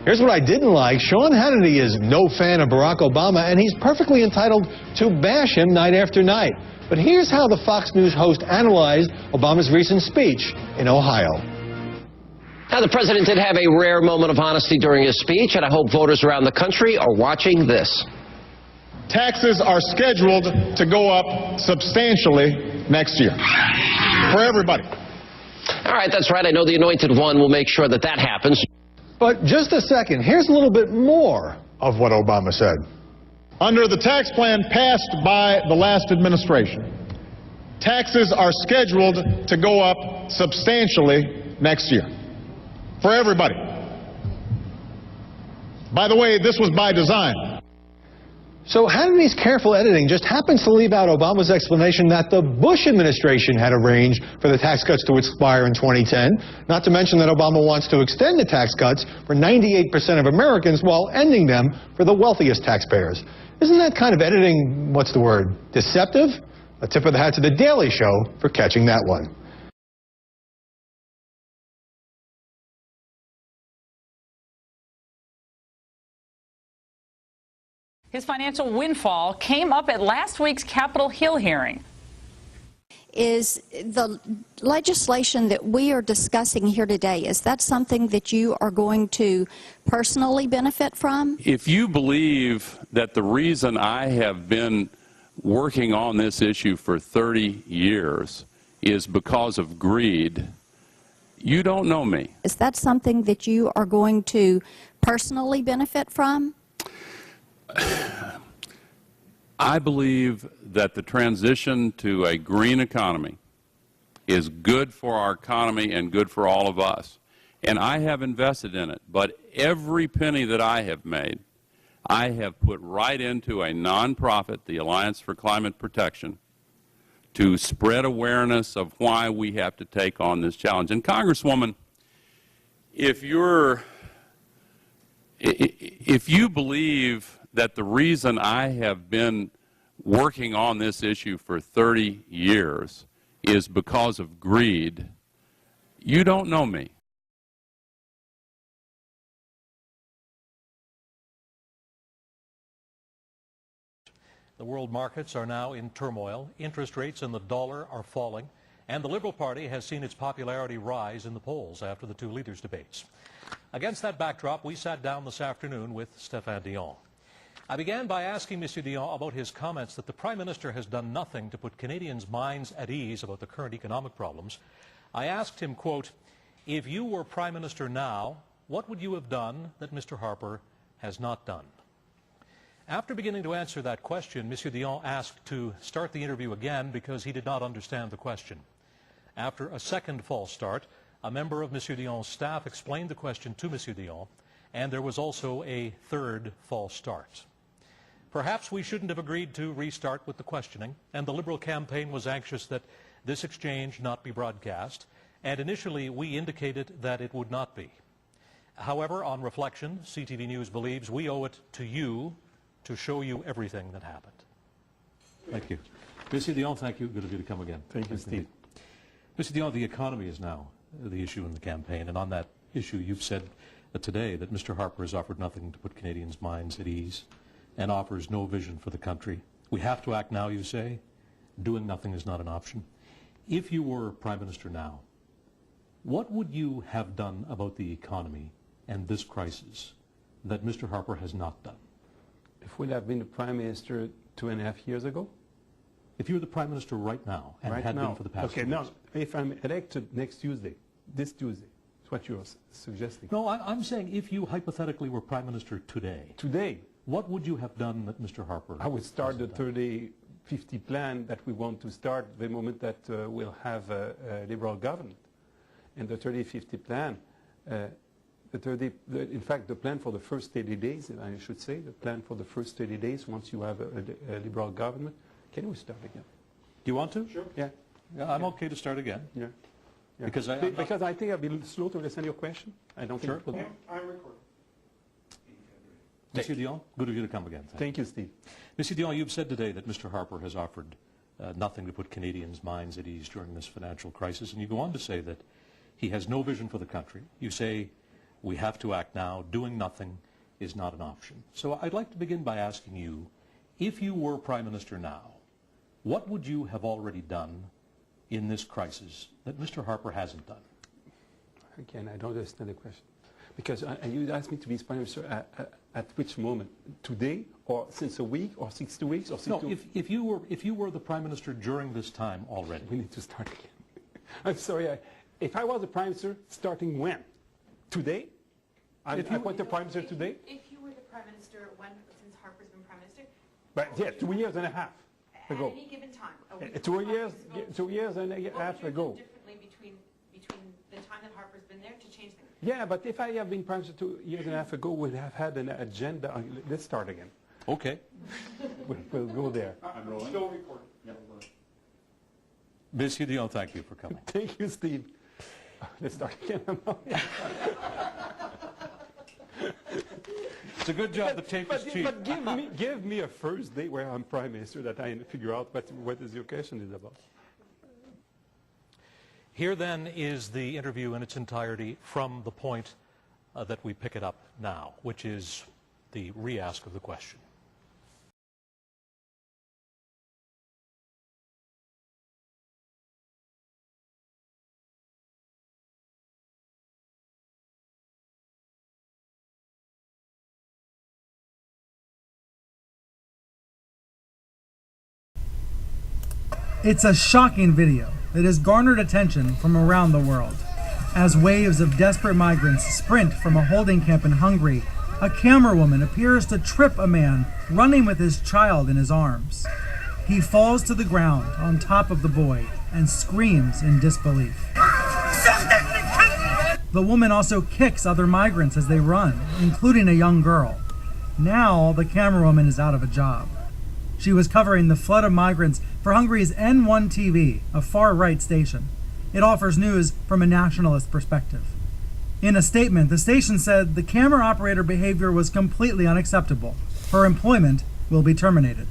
Here's what I didn't like. Sean Hannity is no fan of Barack Obama, and he's perfectly entitled to bash him night after night. But here's how the Fox News host analyzed Obama's recent speech in Ohio. Now, the president did have a rare moment of honesty during his speech, and I hope voters around the country are watching this. Taxes are scheduled to go up substantially next year for everybody. All right, that's right. I know the Anointed One will make sure that that happens. But just a second, here's a little bit more of what Obama said. Under the tax plan passed by the last administration, taxes are scheduled to go up substantially next year for everybody. By the way, this was by design. So Hannity's careful editing just happens to leave out Obama's explanation that the Bush administration had arranged for the tax cuts to expire in 2010, not to mention that Obama wants to extend the tax cuts for 98% of Americans while ending them for the wealthiest taxpayers. Isn't that kind of editing, what's the word, deceptive? A tip of the hat to The Daily Show for catching that one. His financial windfall came up at last week's Capitol Hill hearing. Is the legislation that we are discussing here today, is that something that you are going to personally benefit from? If you believe that the reason I have been working on this issue for 30 years is because of greed, you don't know me. Is that something that you are going to personally benefit from? I believe that the transition to a green economy is good for our economy and good for all of us. And I have invested in it. But every penny that I have made, I have put right into a nonprofit, the Alliance for Climate Protection, to spread awareness of why we have to take on this challenge. And Congresswoman, if you believe that the reason I have been working on this issue for 30 years is because of greed, you don't know me. The world markets are now in turmoil. Interest rates and the dollar are falling. And the Liberal Party has seen its popularity rise in the polls after the two leaders' debates. Against that backdrop, we sat down this afternoon with Stéphane Dion. I began by asking Mr. Dion about his comments that the Prime Minister has done nothing to put Canadians' minds at ease about the current economic problems. I asked him, quote, if you were Prime Minister now, what would you have done that Mr. Harper has not done? After beginning to answer that question, Mr. Dion asked to start the interview again because he did not understand the question. After a second false start, a member of Mr. Dion's staff explained the question to Mr. Dion, and there was also a third false start. Perhaps we shouldn't have agreed to restart with the questioning, and the Liberal campaign was anxious that this exchange not be broadcast, and initially we indicated that it would not be. However, on reflection, CTV News believes we owe it to you to show you everything that happened. Thank you. Mr. Dion, thank you. Good of you to come again. Thank you, Steve. Mr. Dion, the economy is now the issue in the campaign, and on that issue you've said today that Mr. Harper has offered nothing to put Canadians' minds at ease and offers no vision for the country. We have to act now, you say. Doing nothing is not an option. If you were Prime Minister now, what would you have done about the economy and this crisis that Mr. Harper has not done? If we'd have been the Prime Minister 2.5 years ago? If you were the Prime Minister right now and right had now. been for the past 2 years. years. If I'm elected next Tuesday, this Tuesday, it's what you're suggesting. No, I'm saying if you hypothetically were Prime Minister today. Today? What would you have done that Mr. Harper I would start the 30-50 plan that we want to start the moment that we'll have a Liberal government. And the 30-50 plan, in fact, the plan for the first 30 days, I should say, the plan for the first 30 days, once you have a Liberal government, can we start again? Do you want to? Sure. Yeah. I'm okay to start again. Yeah. Yeah. Because I think I've been slow to understand your question. I don't sure. think. I'm recording. Mr. Dion, good of you to come again. Thank you, Steve. Mr. Dion, you've said today that Mr. Harper has offered nothing to put Canadians' minds at ease during this financial crisis, and you go on to say that he has no vision for the country. You say We have to act now. Doing nothing is not an option. So I'd like to begin by asking you, if you were Prime Minister now, what would you have already done in this crisis that Mr. Harper hasn't done? Again, I don't understand the question. Because you asked me to be Prime Minister at which moment? Today, or since a week, or 60 weeks, or 60 No, if you were the Prime Minister during this time already. We need to start again. I'm sorry. If I was the Prime Minister, starting when? Today? I want the Prime Minister today? If you were the Prime Minister since Harper's been Prime Minister? But yeah, 2 years and a half ago. At any given time? 2 years and a half ago. What would you do differently between the time that Harper's been there to change things? Yeah, but if I have been Prime Minister 2 years and a half ago, we'd have had an agenda. Let's start again. Okay. We'll go there. I'm rolling. Still recording. Yeah. Monsieur Dion, thank you for coming. Thank you, Steve. Let's start again. It's a good job the tape is cheap. But give me a first day where I'm Prime Minister that I figure out what is your question is about. Here then is the interview in its entirety from the point that we pick it up now, which is the re-ask of the question. It's a shocking video that has garnered attention from around the world. As waves of desperate migrants sprint from a holding camp in Hungary, a camerawoman appears to trip a man running with his child in his arms. He falls to the ground on top of the boy and screams in disbelief. The woman also kicks other migrants as they run, including a young girl. Now the camerawoman is out of a job. She was covering the flood of migrants for Hungary's N1 TV, a far-right station. It offers news from a nationalist perspective. In a statement, the station said the camera operator behavior was completely unacceptable. Her employment will be terminated.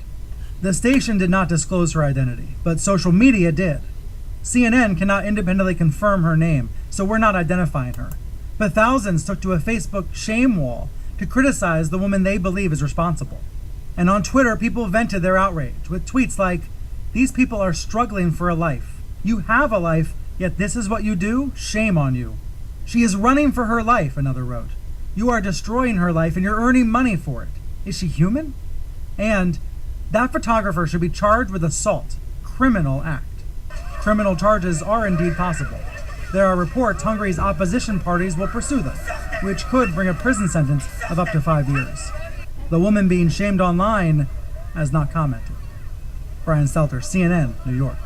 The station did not disclose her identity, but social media did. CNN cannot independently confirm her name, so we're not identifying her. But thousands took to a Facebook shame wall to criticize the woman they believe is responsible. And on Twitter, people vented their outrage with tweets like, "These people are struggling for a life. You have a life, yet this is what you do? Shame on you." "She is running for her life," another wrote. "You are destroying her life and you're earning money for it. Is she human?" And that photographer should be charged with assault, criminal act. Criminal charges are indeed possible. There are reports Hungary's opposition parties will pursue them, which could bring a prison sentence of up to 5 years. The woman being shamed online has not commented. Brian Stelter, CNN, New York.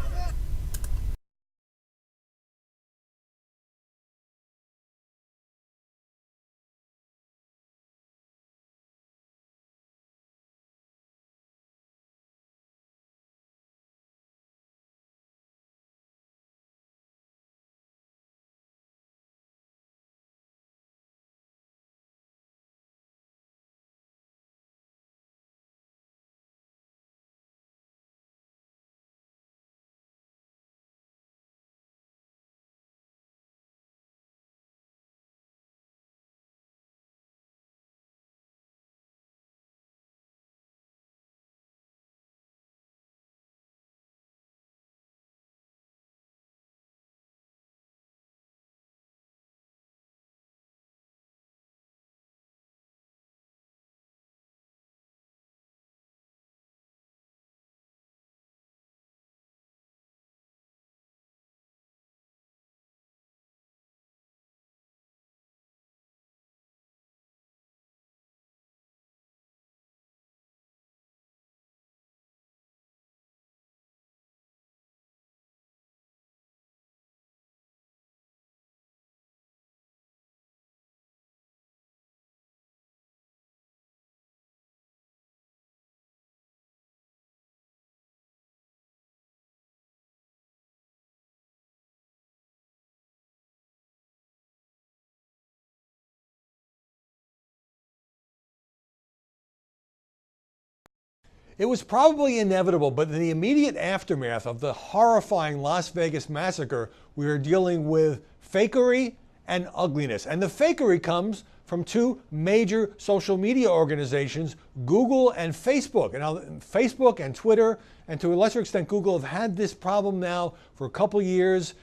It was probably inevitable, but in the immediate aftermath of the horrifying Las Vegas massacre, we are dealing with fakery and ugliness. And the fakery comes from two major social media organizations, Google and Facebook. And now Facebook and Twitter, and to a lesser extent Google, have had this problem now for a couple years,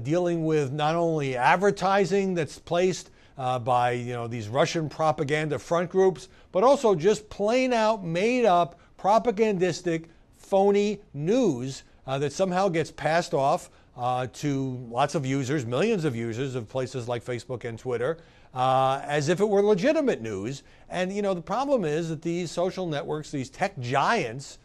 dealing with not only advertising that's placed by these Russian propaganda front groups, but also just plain out made up propagandistic phony news that somehow gets passed off to lots of users, millions of users of places like Facebook and Twitter, as if it were legitimate news. And the problem is that these social networks, these tech giants,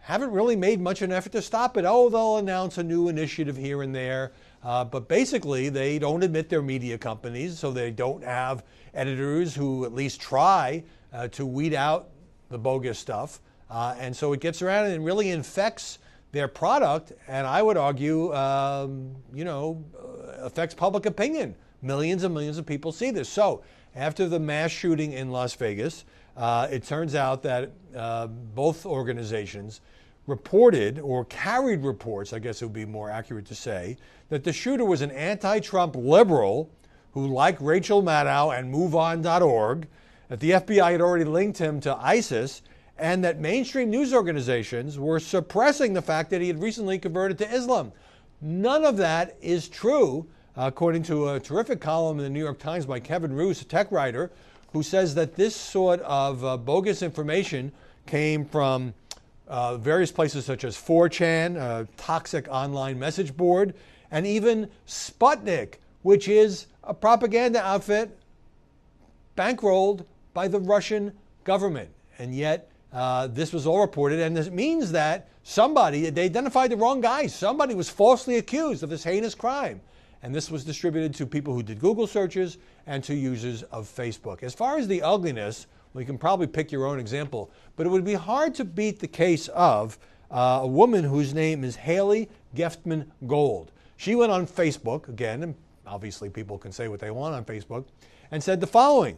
haven't really made much of an effort to stop it. Oh, they'll announce a new initiative here and there, but basically they don't admit they're media companies, so they don't have editors who at least try to weed out the bogus stuff. And so it gets around and really infects their product, and I would argue, affects public opinion. Millions and millions of people see this. So after the mass shooting in Las Vegas, it turns out that both organizations reported, or carried reports, I guess it would be more accurate to say, that the shooter was an anti-Trump liberal who liked Rachel Maddow and MoveOn.org, that the FBI had already linked him to ISIS, and that mainstream news organizations were suppressing the fact that he had recently converted to Islam. None of that is true, according to a terrific column in the New York Times by Kevin Roose, a tech writer, who says that this sort of bogus information came from various places such as 4chan, a toxic online message board, and even Sputnik, which is a propaganda outfit bankrolled by the Russian government. And yet, this was all reported, and this means that they identified the wrong guy. Somebody was falsely accused of this heinous crime. And this was distributed to people who did Google searches and to users of Facebook. As far as the ugliness, well, you can probably pick your own example, but it would be hard to beat the case of a woman whose name is Haley Geftman Gold. She went on Facebook, again, and obviously people can say what they want on Facebook, and said the following,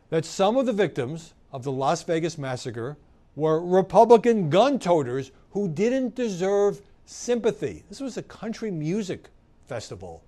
that some of the victims of the Las Vegas massacre were Republican gun toters who didn't deserve sympathy. This was a country music festival.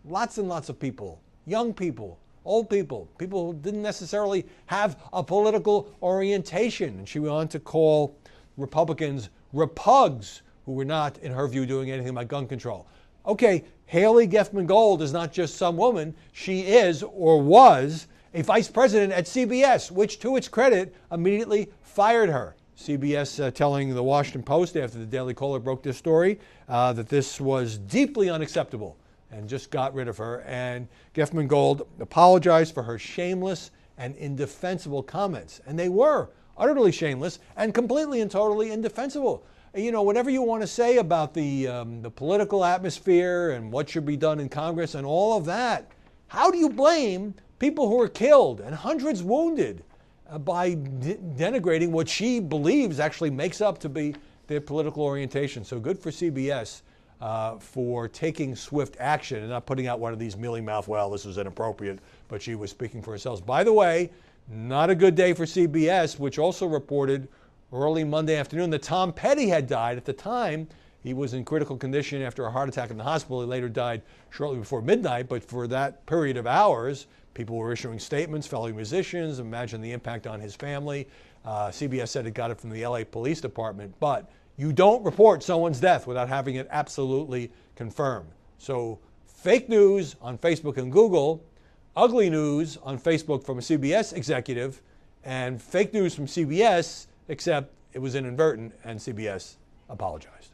Lots and lots of people, young people, old people, people who didn't necessarily have a political orientation. And she went on to call Republicans repugs, who were not, in her view, doing anything about gun control. Okay, Haley Geftman Gold is not just some woman. She is, or was, a vice president at CBS, which, to its credit, immediately fired her. CBS telling the Washington Post after the Daily Caller broke this story that this was deeply unacceptable and just got rid of her. And Geftman Gold apologized for her shameless and indefensible comments. And they were utterly shameless and completely and totally indefensible. Whatever you want to say about the political atmosphere and what should be done in Congress and all of that, how do you blame people who were killed and hundreds wounded by denigrating what she believes actually makes up to be their political orientation? So good for CBS for taking swift action and not putting out one of these mealy-mouthed, well, this was inappropriate, but she was speaking for herself. By the way, not a good day for CBS, which also reported early Monday afternoon that Tom Petty had died. At the time, he was in critical condition after a heart attack in the hospital. He later died shortly before midnight, but for that period of hours, people were issuing statements, fellow musicians. Imagine the impact on his family. CBS said it got it from the LA Police Department, but you don't report someone's death without having it absolutely confirmed. So fake news on Facebook and Google, ugly news on Facebook from a CBS executive, and fake news from CBS, except it was inadvertent and CBS apologized.